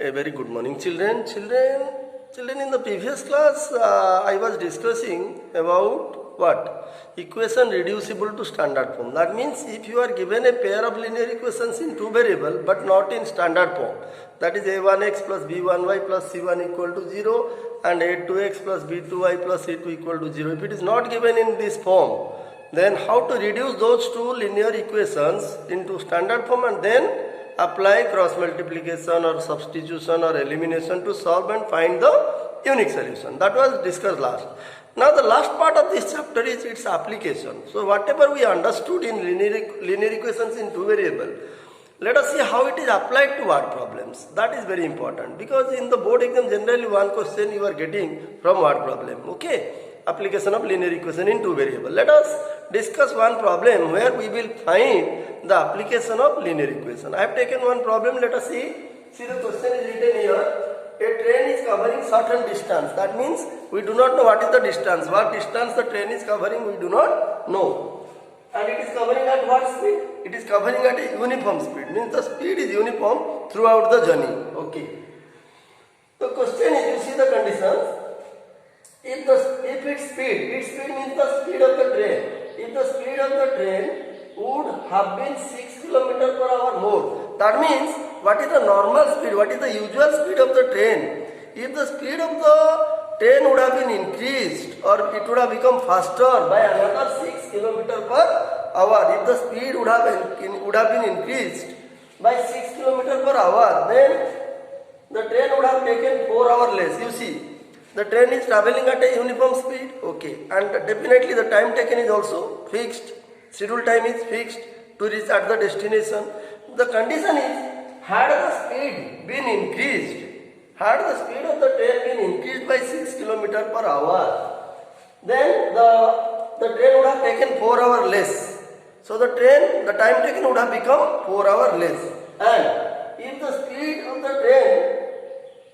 A very good morning, children. Children. In the previous class, I was discussing about what equation reducible to standard form. That means if you are given a pair of linear equations in two variable but not in standard form, that is a1x plus b1y plus c1 equal to 0 and a2x plus b2y plus c2 equal to 0. If it is not given in this form, then how to reduce those two linear equations into standard form and then apply cross multiplication or substitution or elimination to solve and find the unique solution. That was discussed last. Now the last part of this chapter is its application. So whatever we understood in linear equations in two variable, let us see how it is applied to word problems. That is very important, because in the board exam generally one question you are getting from word problem. Okay, application of linear equation in two variable. Let us discuss one problem where we will find the application of linear equation. I have taken one problem. Let us see. See, the question is written here. A train is covering certain distance. That means we do not know what is the distance. What distance the train is covering, we do not know. And it is covering at what speed? It is covering at a uniform speed. Means the speed is uniform throughout the journey. Okay. The question is, you see the conditions. If its speed means the speed of the train. If the speed of the train would have been 6 km per hour more. That means what is the normal speed, what is the usual speed of the train. If the speed of the train would have been increased or it would have become faster by another 6 km per hour, if the speed would have been increased by 6 km per hour, then the train would have taken 4 hours less. You see, the train is traveling at a uniform speed. Okay, and definitely the time taken is also fixed. Schedule time is fixed to reach at the destination. The condition is, had the speed been increased, had the speed of the train been increased by 6 km per hour, then the train would have taken 4 hours less. So the time taken would have become 4 hours less. And if the speed of the train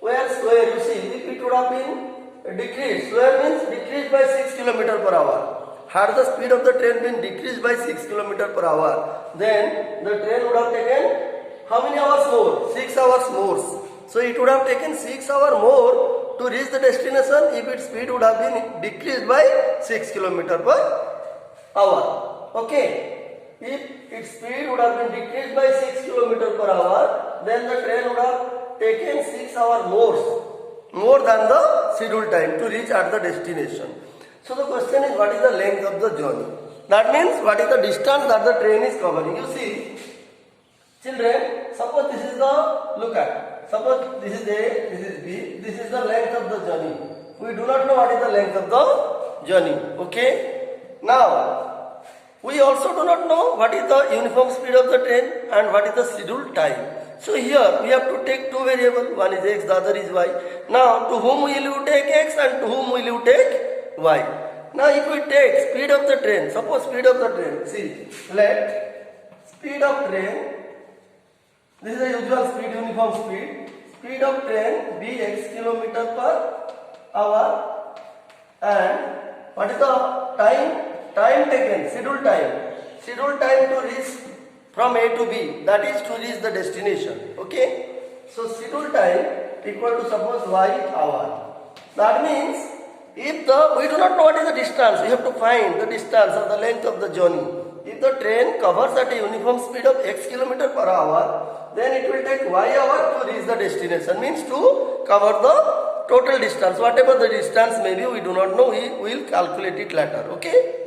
were slower, you see, if it would have been decreased, slower means decreased by 6 km per hour. Had the speed of the train been decreased by 6 km per hour, then the train would have taken how many hours more? 6 hours more. So it would have taken 6 hours more to reach the destination if its speed would have been decreased by 6 km per hour. Okay. If its speed would have been decreased by 6 km per hour, then the train would have taken 6 hours more than the scheduled time to reach at the destination. So the question is, what is the length of the journey? That means what is the distance that the train is covering? You see, children, suppose this is the, look at, suppose this is A, this is B, this is the length of the journey. We do not know what is the length of the journey. Okay? Now, we also do not know what is the uniform speed of the train and what is the scheduled time. So here we have to take two variables. One is x, the other is y. Now, to whom will you take x and to whom will you take y? Now if we take speed of the train, suppose speed of the train, see, let speed of train, this is the usual speed, uniform speed of train be x km per hour, and what is the time taken, scheduled time to reach from A to B, that is to reach the destination. Okay, so scheduled time equal to suppose y hour. That means if we do not know what is the distance, we have to find the distance or the length of the journey. If the train covers at a uniform speed of x km per hour, then it will take y hour to reach the destination, means to cover the total distance. Whatever the distance may be, we do not know, we will calculate it later. Okay?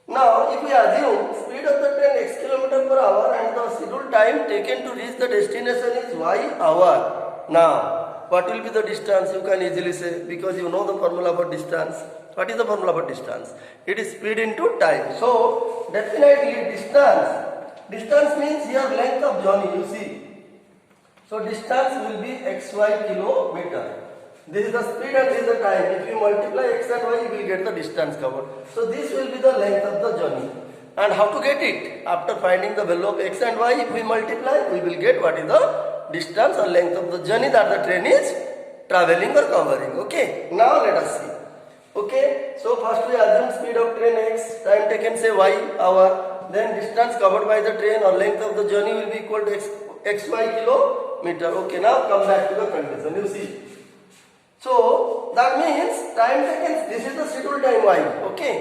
Now, if we assume speed of the train x km per hour and the scheduled time taken to reach the destination is y hour. Now, what will be the distance? You can easily say, because you know the formula for distance. What is the formula for distance? It is speed into time. So, definitely distance means here length of journey, you see. So, distance will be xy kilometer. This is the speed and this is the time. If you multiply x and y, you will get the distance covered. So, this will be the length of the journey. And how to get it? After finding the value of x and y, if we multiply, we will get what is the distance or length of the journey that the train is traveling or covering. Okay, now let us see. Okay, so first we assume speed of train x, time taken say y hour, then distance covered by the train or length of the journey will be equal to xy kilometer. Okay, now come back to the condition. You see. So that means time taken. This is the schedule time y. Okay.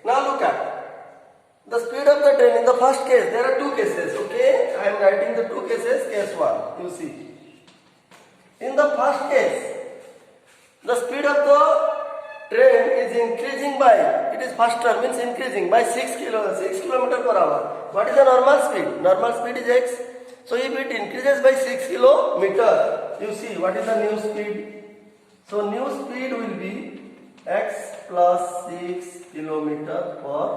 Now look at the speed of the train. In the first case, there are two cases. Okay, I am writing the two cases. Case 1. You see. In the first case, the speed of the train is increasing by, it is faster, means increasing by 6 kilometer per hour. What is the normal speed? Normal speed is x. So if it increases by 6 kilometer, you see what is the new speed? So new speed will be x plus 6 kilometer per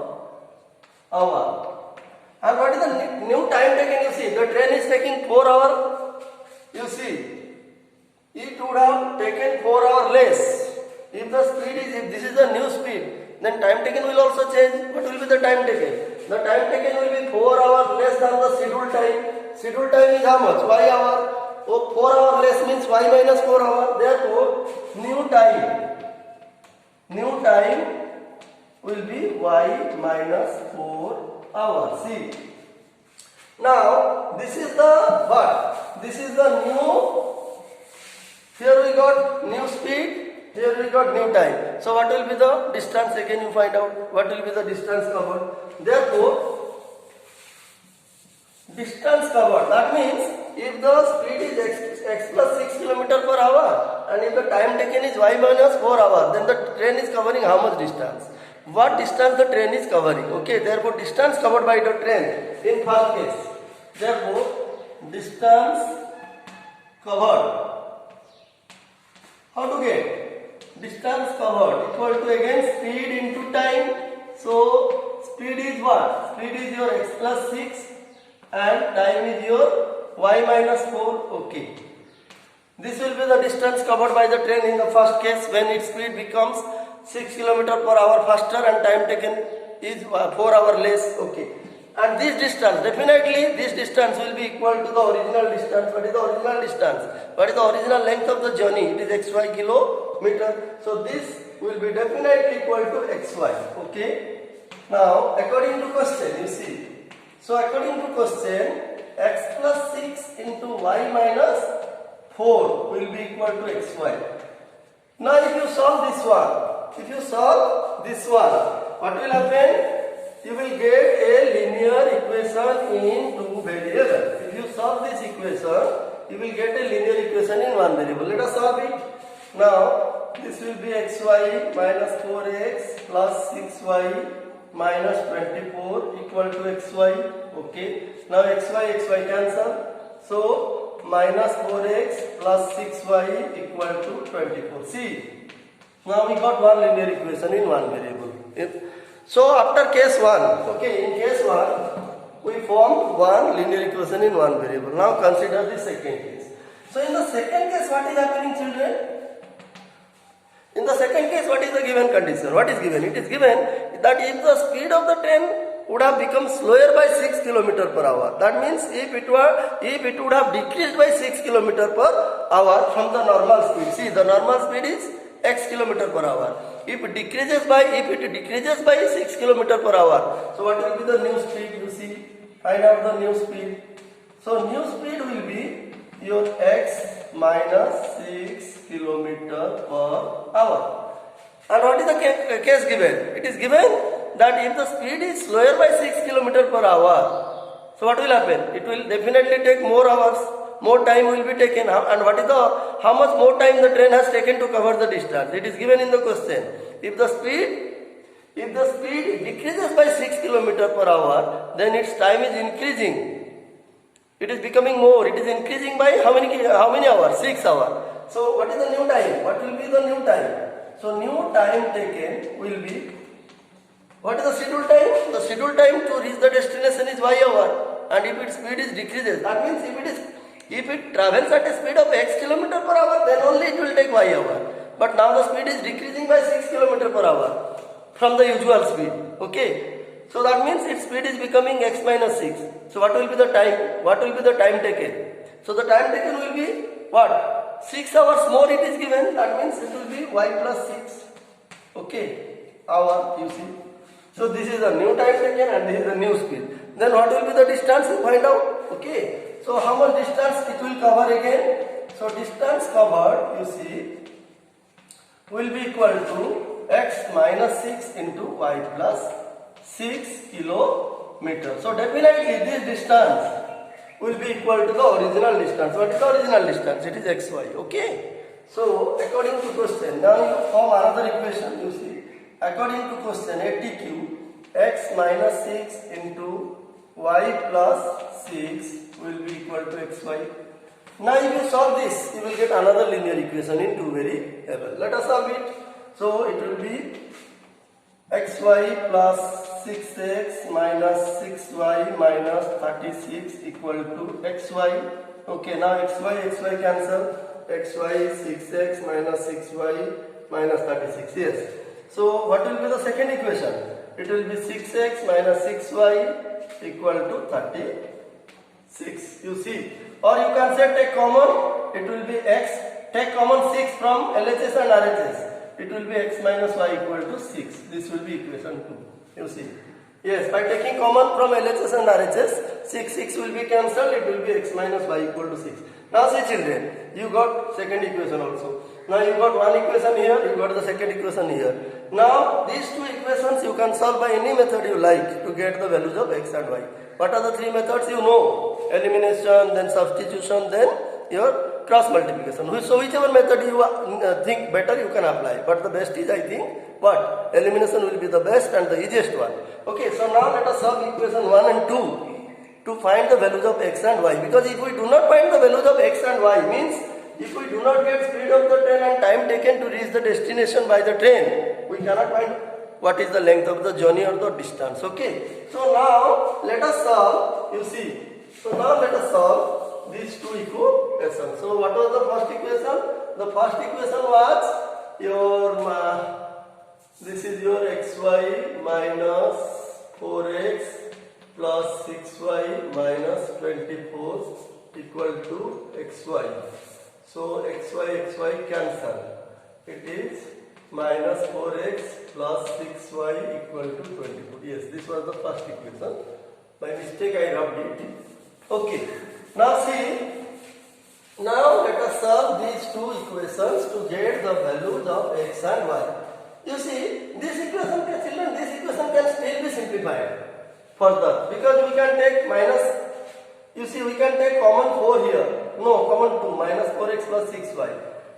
hour. And what is the new time taken? You see, the train is taking 4 hours. You see, it would have taken 4 hours less. If the speed is, if this is the new speed, then time taken will also change. What will be the time taken? The time taken will be 4 hours less than the scheduled time. Scheduled time is how much? Y hour. Oh, 4 hours less means y minus 4 hours. Therefore, new time will be y minus 4 hours. See. Now, this is the what? This is the new. Here we got new speed. Here we got new time. So what will be the distance? Again you find out what will be the distance covered. Therefore, distance covered. That means if the speed is x plus 6 kilometer per hour and if the time taken is y minus 4 hours, then the train is covering how much distance? What distance the train is covering? Okay, therefore distance covered by the train in first case. Therefore, distance covered. How to get? Distance covered equal to again speed into time. So speed is what? Speed is your x plus 6 and time is your y minus 4. Okay. This will be the distance covered by the train in the first case when its speed becomes 6 km per hour faster and time taken is 4 hours less. Okay. And this distance, definitely this distance will be equal to the original distance. What is the original distance? What is the original length of the journey? It is xy kilometer. So this will be definitely equal to xy. Okay. Now according to question, you see. So according to question, x plus 6 into y minus 4 will be equal to xy. Now if you solve this one, what will happen? You will get a linear equation in two variables. If you solve this equation, you will get a linear equation in one variable. Let us solve it. Now, this will be xy minus 4x plus 6y minus 24 equal to xy. Okay. Now, xy cancel. So, minus 4x plus 6y equal to 24. See, now we got one linear equation in one variable. So after case 1, okay, in case 1, we formed one linear equation in one variable. Now consider the second case. So in the second case, what is happening, children? In the second case, what is the given condition? What is given? It is given that if the speed of the train would have become slower by 6 km per hour. That means if it would have decreased by 6 km per hour from the normal speed. See, the normal speed is x km per hour. If it decreases by 6 km per hour, so what will be the new speed? You see, find out the new speed. So new speed will be your x minus 6 km per hour. And what is the case given? It is given that if the speed is slower by 6 km per hour, so what will happen? It will definitely take more hours. More time will be taken. And what is how much more time the train has taken to cover the distance? It is given in the question. If the speed decreases by 6 km per hour, then its time is increasing. It is becoming more. It is increasing by how many hours? 6 hours. So what is the new time? What will be the new time? So new time taken will be, what is the scheduled time? The scheduled time to reach the destination is y hour. And if its speed is decreases, that means if it travels at a speed of x km per hour, then only it will take y hour. But now the speed is decreasing by 6 km per hour from the usual speed. Okay. So that means its speed is becoming x minus 6. So what will be the time? What will be the time taken? So the time taken will be what? 6 hours more it is given. That means it will be y plus 6. Okay. Hour, you see. So this is the new time taken and this is the new speed. Then what will be the distance? You find out. Okay. So how much distance it will cover again? So distance covered, you see, will be equal to x minus 6 into y plus 6 kilometer. So definitely this distance will be equal to the original distance. What is the original distance? It is xy. Okay. So according to question, now you form another equation. You see, according to question, 80 x minus 6 into y plus 6 will be equal to xy. Now if you solve this, you will get another linear equation in two variables. Let us solve it. So it will be xy plus 6x minus 6y minus 36 equal to xy. Okay, now xy cancel. xy 6x minus 6y minus 36. Yes. So what will be the second equation? It will be 6x minus 6y equal to 36. You see. Or you can say take common. It will be x. Take common 6 from LHS and RHS. It will be x minus y equal to 6. This will be equation 2. You see. Yes, by taking common from LHS and RHS, 6 will be cancelled. It will be x minus y equal to 6. Now see children, you got second equation also. Now you got one equation here, you got the second equation here. Now these two equations you can solve by any method you like to get the values of x and y. What are the three methods? You know, elimination, then substitution, then your cross multiplication. So whichever method you think better, you can apply. But the best is, I think, what? Elimination will be the best and the easiest one. Okay, so now let us solve equation 1 and 2 to find the values of x and y. Because if we do not find the values of x and y, means if we do not get speed of the train and time taken to reach the destination by the train, we cannot find what is the length of the journey or the distance. Okay, so now let us solve, you see. So now let us solve these two equations. So what was the first equation? The first equation was your, this is your xy minus 4x plus 6y minus 24 equal to xy. So xy cancel. It is minus 4x plus 6y equal to 24. Yes, this was the first equation. By mistake I rubbed it. Okay. Now see. Now let us solve these two equations to get the values of x and y. You see, this equation can still be simplified further, because we can take minus, you see, we can take common 4 here. No, common 2, minus 4x plus 6y.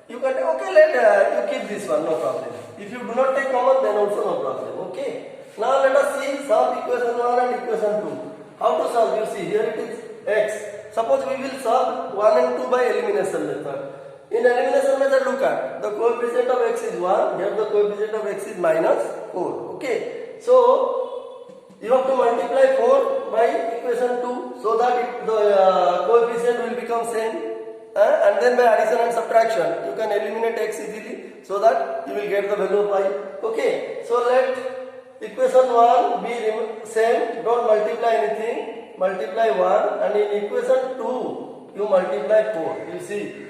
You can take, okay, you keep this one, no problem. If you do not take common, then also no problem. Okay. Now let us see, solve equation 1 and equation 2. How to solve? You see, here it is x. Suppose we will solve 1 and 2 by elimination method. In elimination method, look at, the coefficient of x is 1, here the coefficient of x is minus 4. Okay. So you have to multiply 4 by equation 2 so that the coefficient will become same. And then by addition and subtraction, you can eliminate x easily so that you will get the value of y. Okay, so let equation 1 be same, don't multiply anything, multiply 1, and in equation 2, you multiply 4, you see.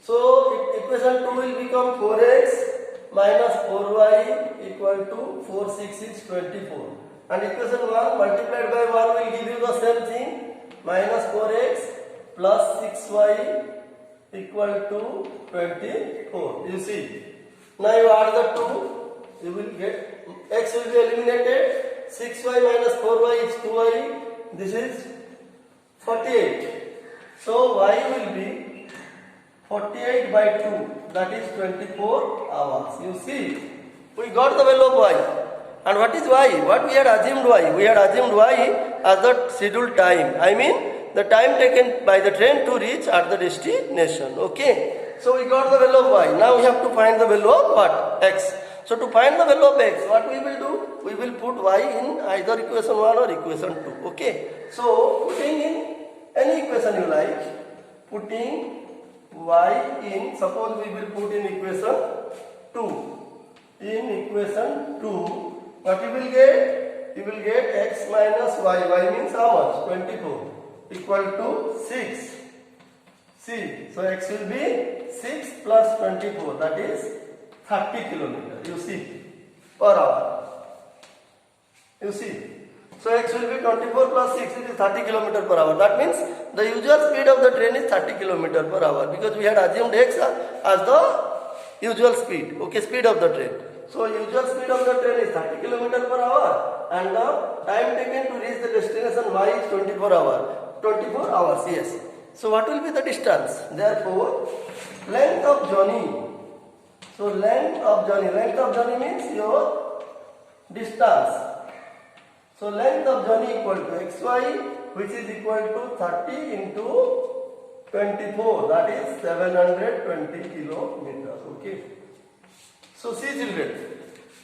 So equation 2 will become 4x minus 4y equal to 4, 6 is 24. And equation 1 multiplied by 1 will give you the same thing, minus 4x plus 6y equal to 24. You see. Now you add the 2, you will get, x will be eliminated, 6y minus 4y is 2y, this is 48. So y will be 48 by 2, that is 24 hours. You see, we got the value of y. And what is y? What we had assumed y? We had assumed y as the scheduled time. I mean, the time taken by the train to reach at the destination. Okay. So we got the value of y. Now we have to find the value of what? X. So to find the value of x, what we will do? We will put y in either equation 1 or equation 2. Okay. So putting in any equation you like, putting y in, suppose we will put in equation 2. In equation 2, what you will get? You will get x minus y. Y means how much? 24 equal to 6. See, so x will be 6 plus 24, that is 30 kilometers. You see, per hour. You see. So x will be 24 plus 6, it is 30 km per hour. That means the usual speed of the train is 30 km per hour because we had assumed x as the usual speed, okay, speed of the train. So usual speed of the train is 30 km per hour and the time taken to reach the destination y is 24 hours, yes. So what will be the distance? Therefore, length of journey. So length of journey means your distance. So length of journey equal to xy, which is equal to 30 into 24, that is 720 kilometers. Okay. So see children,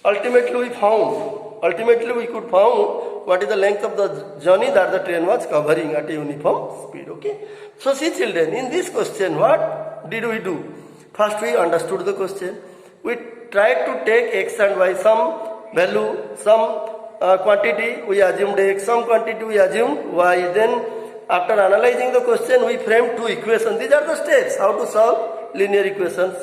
ultimately we could found what is the length of the journey that the train was covering at a uniform speed. Okay. So see children, in this question what did we do? First we understood the question. We tried to take x and y, some value, some quantity we assumed x, some quantity we assumed y. Then after analyzing the question we framed two equations. These are the steps how to solve linear equations.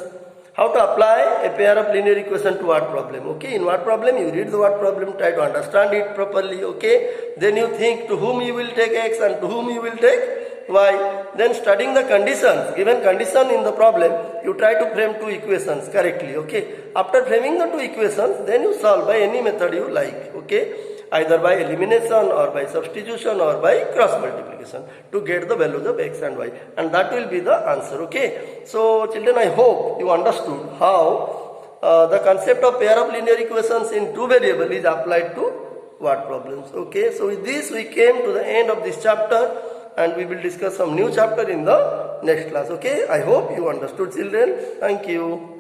How to apply a pair of linear equation to word problem. Okay, in word problem you read the word problem, try to understand it properly. Okay, then you think to whom you will take x and to whom you will take y. Then studying the conditions, given condition in the problem, you try to frame two equations correctly. Okay, after framing the two equations, then you solve by any method you like. Okay, either by elimination or by substitution or by cross multiplication to get the values of x and y, and that will be the answer. Okay, so children, I hope you understood how the concept of pair of linear equations in two variables is applied to word problems. Okay, so with this we came to the end of this chapter and we will discuss some new chapter in the next class. Okay, I hope you understood children. Thank you.